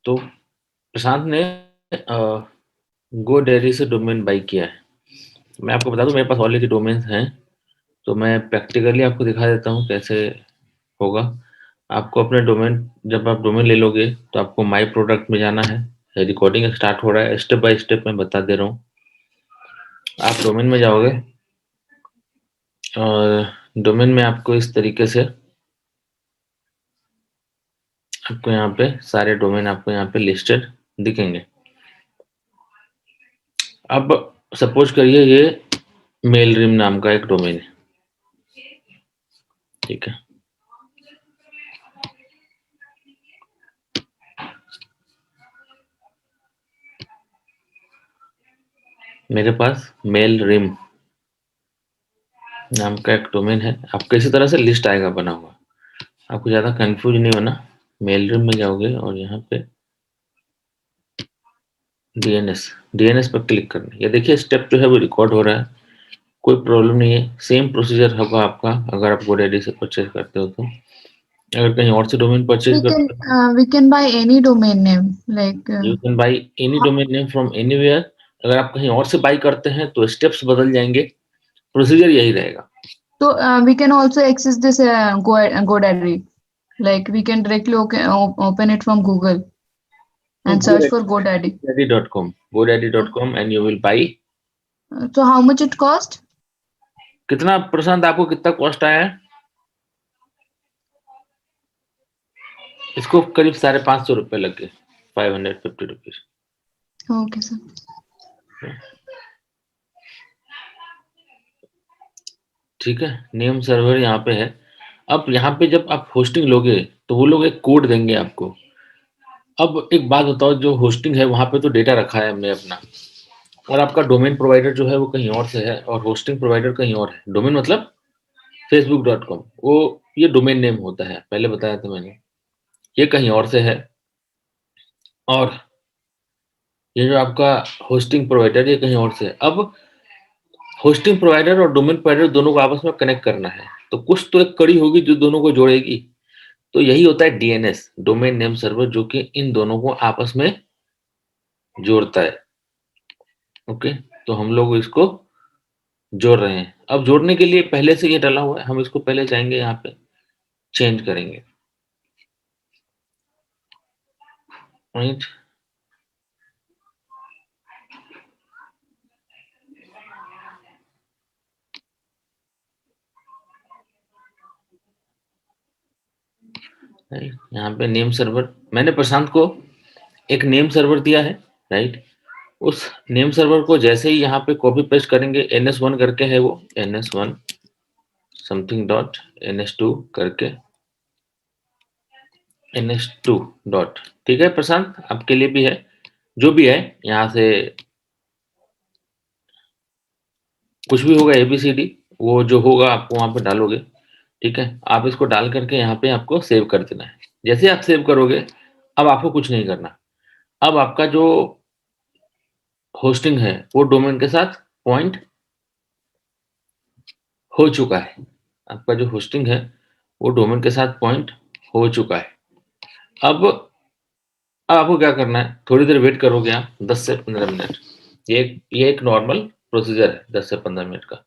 तो प्रशांत ने GoDaddy से डोमेन बाई किया है। मैं आपको बता दूं मेरे पास ऑलरेडी डोमेन्स हैं, तो मैं प्रैक्टिकली आपको दिखा देता हूँ कैसे होगा। आपको अपने डोमेन, जब आप डोमेन ले लोगे तो आपको माई प्रोडक्ट में जाना है। रिकॉर्डिंग स्टार्ट हो रहा है, स्टेप बाय स्टेप मैं बता दे रहा हूँ। आप डोमेन में जाओगे और डोमेन में आपको इस तरीके से आपको यहाँ पे सारे डोमेन आपको यहाँ पे लिस्टेड दिखेंगे। अब सपोज करिए ये मेल रिम नाम का एक डोमेन है, ठीक है। मेरे पास मेल रिम नाम का एक डोमेन है। आपको इसी तरह से लिस्ट आएगा बना हुआ, आपको ज़्यादा कंफ्यूज नहीं होना। मेल रिम में जाओगे और यहाँ पे डीएनएस पर क्लिक करना है। ये देखिए स्टेप जो है वो रिकॉर्ड हो रहा है, कोई प्रॉब्लम नहीं है। सेम प्रोसीजर होगा आपका अगर आप GoDaddy से परचेज करते हो तो। अगर कहीं और से डोमेन परचेज करते हो, We can buy any domain name like you can buy any domain name from anywhere. अगर आप कहीं और से बाई करते हैं तो स्टेप्स बदल जाएंगे, प्रोसीजर यही रहेगा। so we can also access this GoDaddy. Like we can directly open it from Google No, and search for GoDaddy. GoDaddy.com and you will buy। So how much it cost? कितना प्रशांत, आपको कितना cost आया है? इसको करीब 550 रुपए लग गए, 550 रुपीज। Okay, sir. ठीक है, नेम सर्वर यहाँ पे है। अब यहाँ पे जब आप होस्टिंग लोगे तो वो लोग एक कोड देंगे आपको। अब एक बात बताओ, जो होस्टिंग है वहाँ पे तो डेटा रखा है हमने अपना, और आपका डोमेन प्रोवाइडर जो है वो कहीं और से है और होस्टिंग प्रोवाइडर कहीं और है। डोमेन मतलब facebook.com, वो ये डोमेन नेम होता है, पहले बताया था मैंने। ये कहीं और से है और ये जो आपका होस्टिंग प्रोवाइडर ये कहीं और से है। अब होस्टिंग प्रोवाइडर और डोमेन प्रोवाइडर दोनों को आपस में कनेक्ट करना है, तो कुछ तो एक कड़ी होगी जो दोनों को जोड़ेगी। तो यही होता है डीएनएस, डोमेन नेम सर्वर, जो कि इन दोनों को आपस में जोड़ता है। ओके, तो हम लोग इसको जोड़ रहे हैं। अब जोड़ने के लिए पहले से ये डला हुआ है, हम इसको पहले जाएंगे यहाँ पे चेंज करेंगे, राइट। यहाँ पे नेम सर्वर, मैंने प्रशांत को एक नेम सर्वर दिया है, राइट। उस नेम सर्वर को जैसे ही यहाँ पे कॉपी पेस्ट करेंगे, ns1 करके है वो, ns1 समथिंग डॉट ns2 करके ns2 डॉट, ठीक है प्रशांत, आपके लिए भी है। जो भी है यहाँ से कुछ भी होगा ABCD, वो जो होगा आपको वहां पे डालोगे, ठीक है। आप इसको डाल करके यहाँ पे आपको सेव कर देना है। जैसे आप सेव करोगे, अब आपको कुछ नहीं करना। अब आपका जो होस्टिंग है वो डोमेन के साथ पॉइंट हो चुका है। आपका जो होस्टिंग है वो डोमेन के साथ पॉइंट हो चुका है। अब आपको क्या करना है, थोड़ी देर वेट करोगे आप, 10 से 15 मिनट। ये एक नॉर्मल प्रोसीजर है 10 से 15 मिनट का।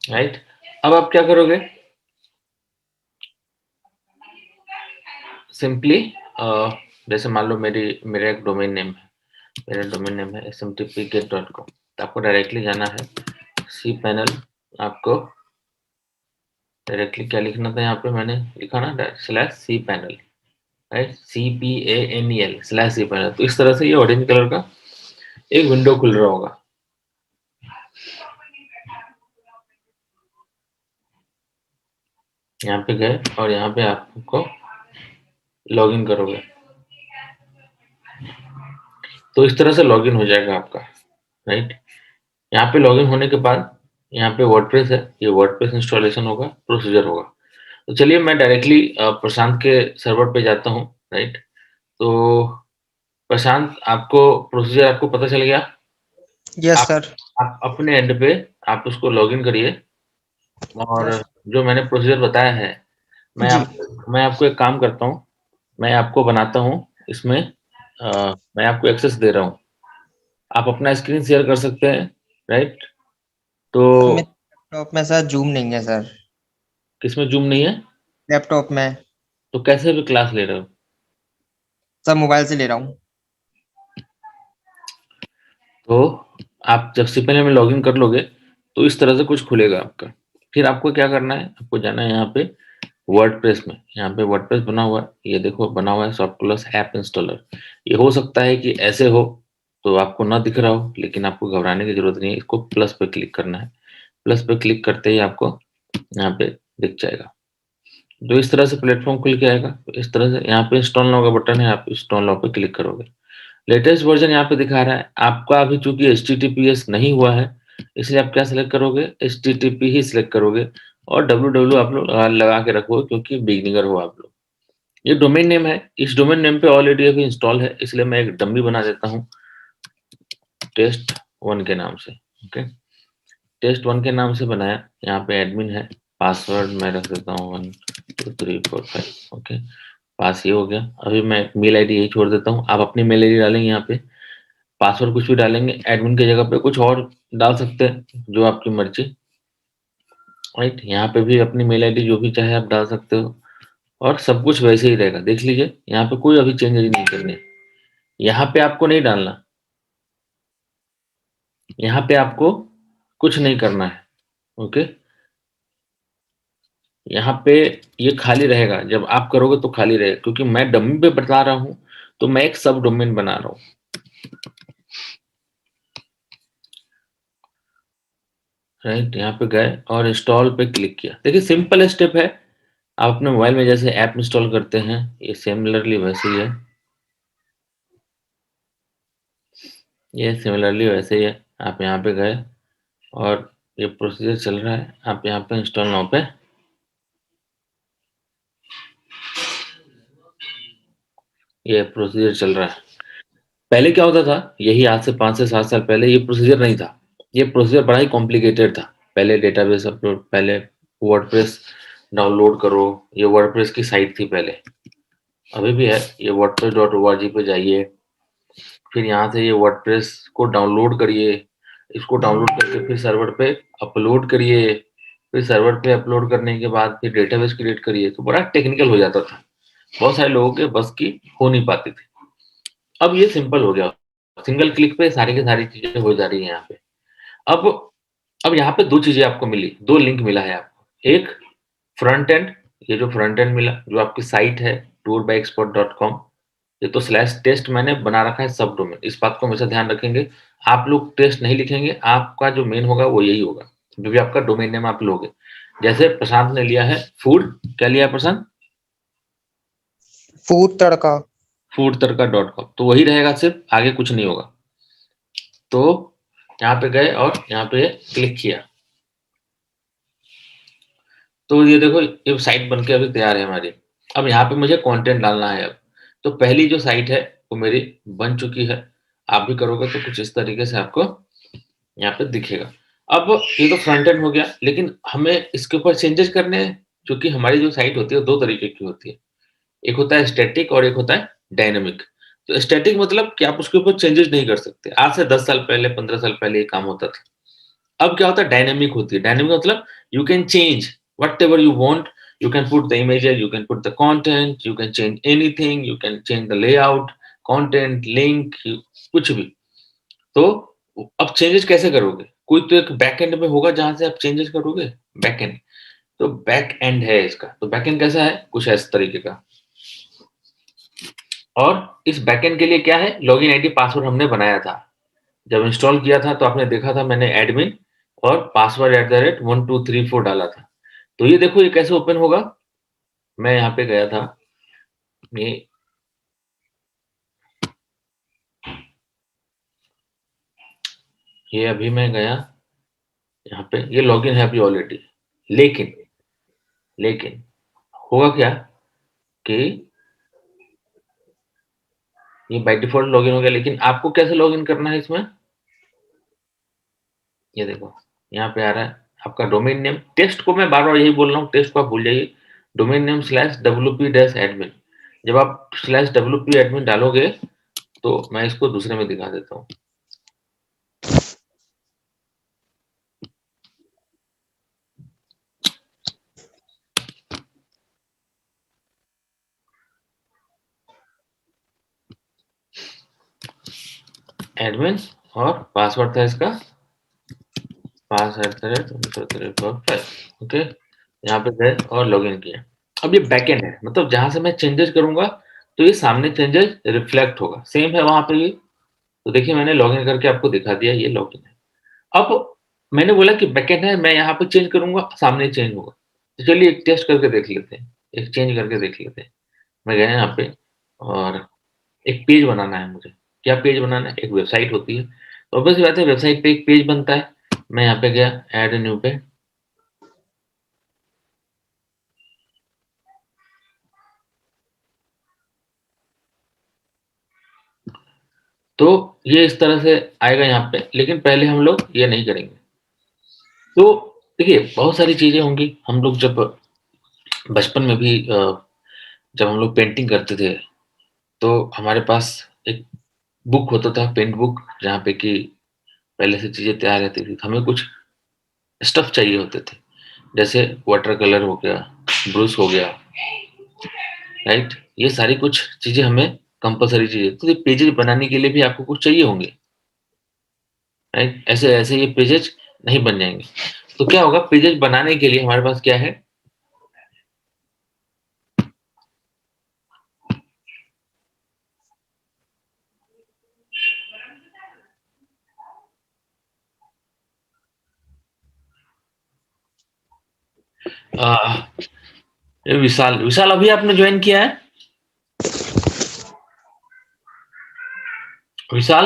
राइट, अब आप क्या करोगे, सिंपली जैसे मान लो मेरा एक डोमेन नेम है, मेरा डोमेन नेम है smtpget.com, तो आपको डायरेक्टली जाना है cpanel। आपको डायरेक्टली क्या लिखना था, यहाँ पे मैंने लिखा ना /cpanel, राइट, CPANEL/cpanel। तो इस तरह से ये ऑरेंज कलर का एक विंडो खुल रहा होगा। यहाँ पे गए और यहाँ पे आपको लॉगिन करोगे, तो इस तरह से लॉगिन हो जाएगा आपका, राइट। यहाँ पे लॉगिन होने के बाद यहाँ पे वर्डप्रेस है, ये वर्डप्रेस इंस्टॉलेशन होगा, प्रोसीजर होगा। तो चलिए मैं डायरेक्टली प्रशांत के सर्वर पे जाता हूँ, राइट? तो प्रशांत, आपको प्रोसीजर आपको पता चल गया? यस आप सर। आप अपने एंड पे आप उसको लॉगिन करिए और यस जो मैंने प्रोसीजर बताया है, जी। मैं आपको एक काम करता हूँ, मैं आपको बनाता हूँ इसमें, मैं आपको एक्सेस दे रहा हूँ। आप अपना स्क्रीन शेयर कर सकते हैं, राइट? तो सर मेरे लैपटॉप में सर जूम नहीं है सर। किसमें ज़ूम नहीं है? लैपटॉप में। तो कैसे भी क्लास ले रहे हो? सर मोबाइल से ले रहा हूँ। तो आप जब cPanel में लॉगिन कर लोगे, तो इस तरह से कुछ खुलेगा आपका। फिर आपको क्या करना है, आपको जाना है यहाँ पे वर्डप्रेस में, यहाँ पे वर्डप्रेस बना हुआ है, ये देखो बना हुआ है सॉफ्ट प्लस ऐप इंस्टॉलर। ये हो सकता है कि ऐसे हो, तो आपको ना दिख रहा हो, लेकिन आपको घबराने की ज़रूरत नहीं है, इसको प्लस पे क्लिक करना है। प्लस पे क्लिक करते ही आपको यहाँ पे दिख जाएगा। तो इस तरह से प्लेटफ़ॉर्म खुल के आएगा, तो इस तरह से यहाँ पे इंस्टॉल नाउ का बटन है, आप इंस्टॉल नाउ पे क्लिक करोगे। लेटेस्ट वर्ज़न यहाँ पे दिखा रहा है, आपका अभी चूँकि एचटीटीपीएस नहीं हुआ है, इसलिए आप क्या सेलेक्ट करोगे? एचटीटीपी ही सिलेक्ट करोगे और डब्ल्यूडब्ल्यू आप लोग लगा के रखोगे क्योंकि बिगिनर हो आप लोग। ये डोमेन नेम है, इस डोमेन नेम पे ऑलरेडी अभी इंस्टॉल है, इसलिए मैं एक डमी बना देता हूँ, टेस्ट 1 के नाम से, ओके? टेस्ट 1 के नाम से बनाया, यहाँ पे एडमिन है, पासवर्ड मैं रख देता हूँ 1 2 3 4 5, ओके? पास ये हो गया। अभी मैं मेल आईडी यही छोड़ देता हूँ, आप अपनी मेल आईडी डालेंगे यहाँ पे, पासवर्ड कुछ भी डालेंगे, एडमिन की जगह पे कुछ और डाल सकते हैं, जो आपकी मर्ज़ी, राइट? यहाँ पे भी अपनी मेल आईडी जो भी चाहे आप डाल सकते हो और सब कुछ वैसे ही रहेगा। देख लीजिए, यहाँ पे कोई अभी चेंजेज़ नहीं करने हैं। यहाँ पे आपको नहीं डालना, यहाँ पे आपको कुछ नहीं करना है, ओके? यहाँ पे ये खाली रहेगा, जब आप करोगे तो खाली रहेगा क्योंकि मैं डमी पे बता रहा हूँ, तो मैं एक सब डोमेन बना रहा हूँ, राइट? यहाँ पे गए और इंस्टॉल पे क्लिक किया। देखिए सिंपल स्टेप है, आप अपने मोबाइल में जैसे ऐप इंस्टॉल करते हैं, ये सिमिलरली वैसे ही है, ये सिमिलरली वैसे ही है। आप यहाँ पे गए और ये प्रोसीजर चल रहा है, आप यहाँ पे इंस्टॉल नाउ पे ये प्रोसीजर चल रहा है। पहले क्या होता था, यही आज से 5 से 7 साल पहले ये प्रोसीजर नहीं था। ये प्रोसीजर बड़ा ही कॉम्प्लिकेटेड था। पहले डेटाबेस अपलोड, पहले वर्डप्रेस डाउनलोड करो, ये वर्डप्रेस की साइट थी पहले, अभी भी है, ये wordpress.org पे जाइए, फिर यहाँ से ये वर्डप्रेस को डाउनलोड करिए, इसको डाउनलोड करके फिर सर्वर पे अपलोड करिए, फिर सर्वर पे अपलोड करने के बाद फिर डेटाबेस क्रिएट करिए, तो बड़ा टेक्निकल हो जाता था। बहुत सारे लोगों के बस की हो नहीं पाती थी। अब ये सिंपल हो गया, सिंगल क्लिक पे सारी की सारी चीज़ें हो जा रही हैं यहाँ पे। अब अब यहाँ पे 2 चीज़ें आपको मिली, 2 लिंक मिला है आपको। एक फ्रंट एंड, ये जो फ्रंट एंड मिला, जो आपकी साइट है tourbyexpert.com, ये तो स्लैश टेस्ट मैंने बना रखा है सब डोमेन। इस बात को हमेशा ध्यान रखेंगे, आप लोग टेस्ट नहीं लिखेंगे, आपका जो मेन होगा वो यही होगा, जो भी आपका डोमेन नेम आप लोगे। जैसे प्रशांत ने लिया है फूड, क्या लिया है प्रशांत? फूड तड़का। फूड तड़का .com, तो वही रहेगा सिर्फ, आगे कुछ नहीं होगा। तो यहाँ पे गए और यहाँ पे क्लिक किया, तो ये देखो ये साइट बन के अभी तैयार है हमारी। अब यहाँ पे मुझे कंटेंट डालना है अब। तो पहली जो साइट है वो मेरी बन चुकी है। आप भी करोगे तो कुछ इस तरीके से आपको यहाँ पे दिखेगा। अब ये तो फ्रंट एंड हो गया, लेकिन हमें इसके ऊपर चेंजेस करने हैं, क्योंकि हमारी जो साइट होती है वो 2 तरीके की होती है। एक होता है स्टैटिक और एक होता है डायनामिक। तो स्टैटिक मतलब कि आप उसके ऊपर चेंजेस नहीं कर सकते। आज से 10 साल पहले, 15 साल पहले ये काम होता था। अब क्या होता है, डायनेमिक होती है। डायनेमिक मतलब you can change whatever you want, you can put the images, you can put the content, you can change anything, you can change the layout, content, link, कुछ भी। तो अब चेंजेस कैसे करोगे? कोई तो एक बैक एंड में होगा जहां से आप चेंजेस करोगे, बैक एंड। तो बैक एंड है इसका। तो बैक एंड कैसा है? कुछ इस तरीके का। और इस बैक एंड के लिए क्या है, लॉगिन आईडी पासवर्ड हमने बनाया था। जब इंस्टॉल किया था तो आपने देखा था मैंने एडमिन और पासवर्ड @1234 डाला था। तो ये देखो ये कैसे ओपन होगा। मैं यहाँ पे गया था, ये ये अभी मैं गया यहाँ पे, ये लॉगिन है अभी ऑलरेडी, लेकिन लेकिन होगा क्या कि ये बाय डिफॉल्ट लॉगिन हो गया, लेकिन आपको कैसे लॉगिन करना है इसमें? ये देखो, यहाँ पे आ रहा है आपका डोमेन नेम। टेस्ट को मैं बार-बार यही बोल रहा हूँ, टेस्ट को आप भूल जाइए। Domain name /wp-admin। जब आप /wp-admin डालोगे, तो मैं इसको दूसरे में दिखा देता हूँ। एडमिन और पासवर्ड था इसका pass@12345। ओके, यहाँ पे गए और लॉगिन किया। अब ये बैकएंड है, मतलब जहाँ से मैं चेंजेस करूँगा, तो ये सामने चेंजेस रिफ्लेक्ट होगा। सेम है वहाँ पे भी। तो देखिए मैंने लॉगिन करके आपको दिखा दिया, ये लॉगिन है। अब मैंने बोला कि बैकएंड है, मैं यहाँ पे चेंज करूँगा, सामने चेंज होगा। तो चलिए एक टेस्ट करके देख लेते हैं, एक चेंज करके देख लेते हैं। मैं गया यहाँ पे और एक पेज बनाना है मुझे। क्या पेज बनाना है? एक वेबसाइट होती है, तो ऑब्वियस सी बात है वेबसाइट पे एक पेज बनता है। मैं यहाँ पे गया ऐड न्यू पे, तो ये इस तरह से आएगा यहाँ पे, लेकिन पहले हम लोग ये नहीं करेंगे। तो देखिए बहुत सारी चीजें होंगी। हम लोग जब बचपन में भी जब हम लोग पेंटिंग करते थे, तो हमारे पास एक बुक होता था, पेंट बुक, जहाँ पे कि पहले से चीजें तैयार रहती थी। हमें कुछ स्टफ चाहिए होते थे, जैसे वाटर कलर हो गया, ब्रश हो गया, राइट? ये सारी कुछ चीजें हमें कंपलसरी चीजें, तो ये पेजेज बनाने के लिए भी आपको कुछ चाहिए होंगे, राइट? ऐसे ऐसे ये पेजेज नहीं बन जाएंगे। तो क्या होगा, पेजेज बनाने के लिए हमारे पास क्या है, ये विशाल विशाल अभी आपने ज्वाइन किया है? विशाल,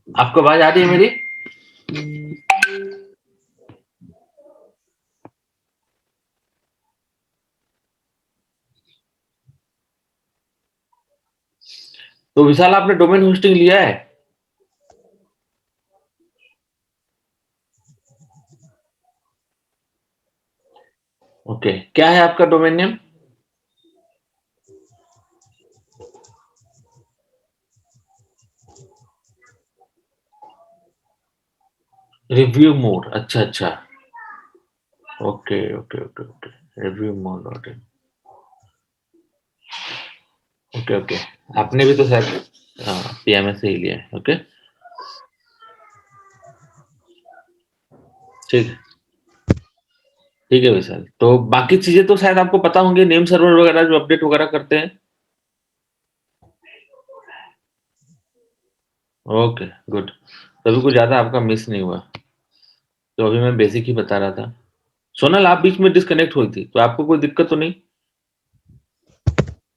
आपको आवाज आ रही है मेरी? तो विशाल आपने डोमेन होस्टिंग लिया है? ओके, क्या है आपका डोमेन नेम? रिव्यू मोड, अच्छा अच्छा, okay okay okay okay, review mode dot in, okay okay. आपने भी तो शायद पीएमएस से ही लिया है, ओके ठीक है, ठीक है विशाल। तो बाकी चीजें तो शायद आपको पता होंगे, नेम सर्वर वगैरह जो अपडेट वगैरह करते हैं। ओके गुड, तभी कुछ ज्यादा आपका मिस नहीं हुआ। तो अभी मैं बेसिक ही बता रहा था। सोनल आप बीच में डिस्कनेक्ट हुई थी, तो आपको कोई दिक्कत तो नहीं?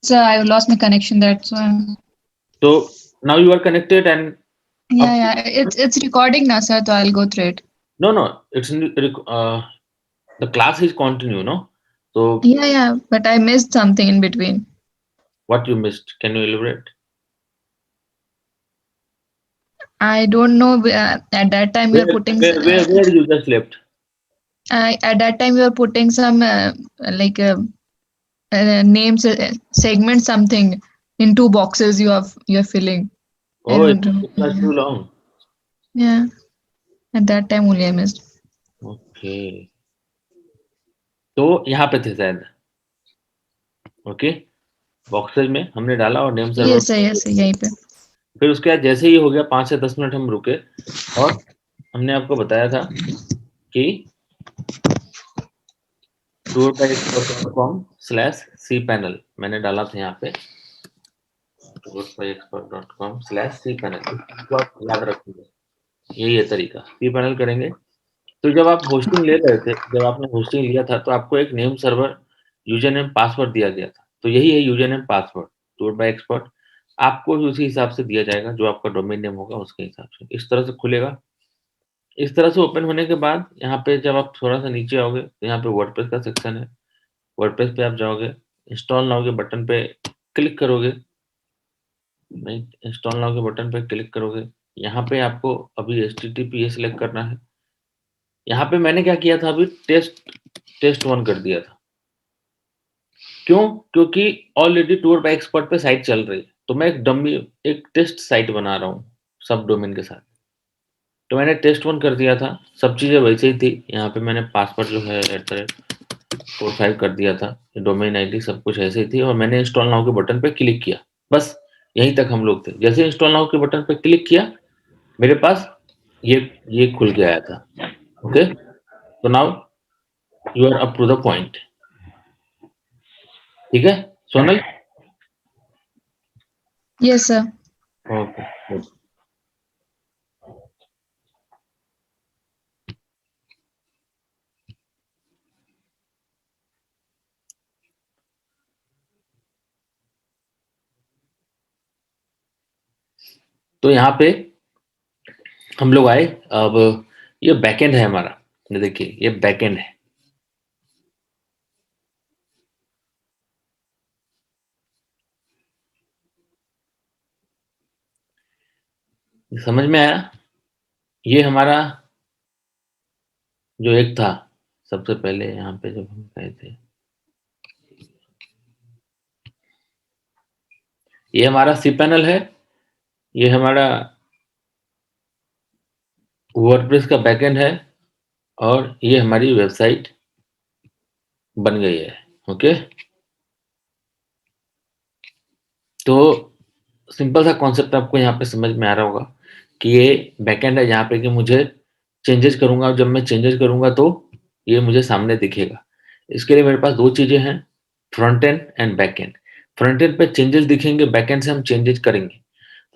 So I lost my connection. That's why. तो now you are connected and Yeah. It's recording now, sir. So I'll go through it. no no, it's in the class is continue, no? So Yeah. But I missed something in between. what you missed, can you elaborate? I don't know. At that time, we were putting. Where you just left? At that time, we were putting some like names, segment something in two boxes. You're filling. I Oh, don't it's not too know. long. Yeah. At that time only I missed. Okay. तो यहाँ पे थे शायद, okay, boxes में हमने डाला और name server. Yes, यहीं पे। फिर उसके बाद जैसे ही हो गया 5 से 10 मिनट हम रुके और हमने आपको बताया था कि tourbyexpert.com/cpanel मैंने डाला था यहाँ पे, tourbyexpert.com/cpanel, इसको आप याद रखिएगा, यही है तरीका। cpanel करेंगे, तो जब आप होस्टिंग ले रहे थे, जब आपने होस्टिंग लिया था, तो आपको एक name server user name password दिया गया था। तो यही है user name password, tour bye expert आपको भी उसी हिसाब से दिया जाएगा, जो आपका डोमेन नेम होगा उसके हिसाब से। इस तरह से खुलेगा। इस तरह से ओपन होने के बाद यहाँ पे जब आप थोड़ा-सा नीचे आओगे, तो यहाँ पे वर्डप्रेस का सेक्शन है। वर्डप्रेस पे आप जाओगे, इंस्टॉल नाउ के बटन पे क्लिक करोगे। नहीं, इंस्टॉल नाउ के बटन पे क्लिक करोगे। यहाँ पे आपको अभी एचटीटीपीएस सिलेक्ट करना है। यहाँ पे मैंने क्या किया था, अभी टेस्ट 1 कर दिया था। क्यों? क्योंकि ऑलरेडी टूर बाय एक्सपर्ट पे साइट चल रही है, तो मैं एक टेस्ट साइट बना रहा हूँ सब डोमेन के साथ। तो मैंने टेस्ट 1 कर दिया था, सब चीज़ें वैसे ही थी। यहाँ पे मैंने पासवर्ड जो है @45 कर दिया था, डोमेन आईडी सब कुछ ऐसे ही थी, और मैंने इंस्टॉल नाउ के बटन पे क्लिक किया। बस यहीं तक हम लोग थे। जैसे इंस्टॉल नाउ के बटन पे क्लिक किया, मेरे पास ये खुल के आया था। ओके, तो now you are up to the point. ठीक है Sonal? Yes, sir. Okay, good. तो यहाँ पे हम लोग आए। अब ये बैकएंड है हमारा, ये देखिए ये बैकएंड है। समझ में आया? ये हमारा जो एक था सबसे पहले, यहाँ पे जब हम गए थे, ये हमारा cPanel है। ये हमारा वर्डप्रेस का बैकएंड है, और ये हमारी वेबसाइट बन गई है। ओके, तो सिंपल सा कॉन्सेप्ट आपको यहाँ पे समझ में आ रहा होगा कि ये बैकएंड है, यहाँ पे कि मुझे चेंजेस करूंगा, जब मैं चेंजेस करूंगा तो ये मुझे सामने दिखेगा। इसके लिए मेरे पास दो चीजें हैं, front end and back and. Front end पे चेंजेस दिखेंगे, बैक एंड से हम चेंजेस करेंगे।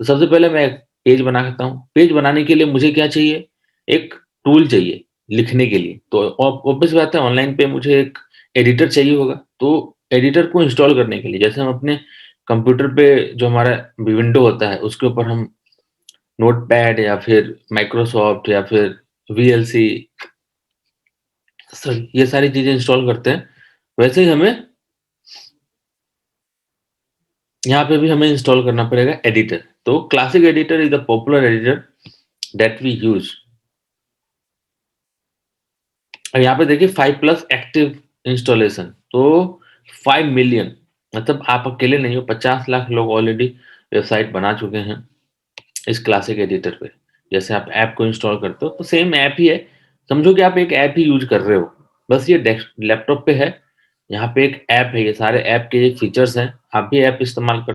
तो सबसे पहले मैं एक पेज बना सकता हूँ। पेज बनाने के लिए मुझे क्या चाहिए, एक टूल चाहिए लिखने के लिए। तो ऑब्वियस बात है, ऑनलाइन पे मुझे एक एडिटर चाहिए होगा। तो एडिटर को इंस्टॉल करने के लिए, जैसे हम अपने कंप्यूटर पे जो हमारा विंडो होता है उसके ऊपर हम नोटपैड या फिर माइक्रोसॉफ्ट या फिर वीएलसी, सॉरी, ये सारी चीजें इंस्टॉल करते हैं, वैसे ही हमें यहाँ पे भी हमें इंस्टॉल करना पड़ेगा एडिटर। तो classic editor is the popular editor that we use. और यहाँ पे देखिए 5+ एक्टिव इंस्टॉलेशन, तो 5 मिलियन, मतलब आप अकेले नहीं हो, 50 लाख लोग ऑलरेडी वेबसाइट बना चुके हैं इस क्लासिक एडिटर पे। जैसे आप ऐप को इंस्टॉल करते हो तो सेम ऐप ही है, समझो कि आप एक ऐप ही यूज कर रहे हो, बस ये लैपटॉप पे है। यहाँ पे एक ऐप है, ये सारे ऐप के फीचर्स हैं, आप भी ऐप इस्तेमाल कर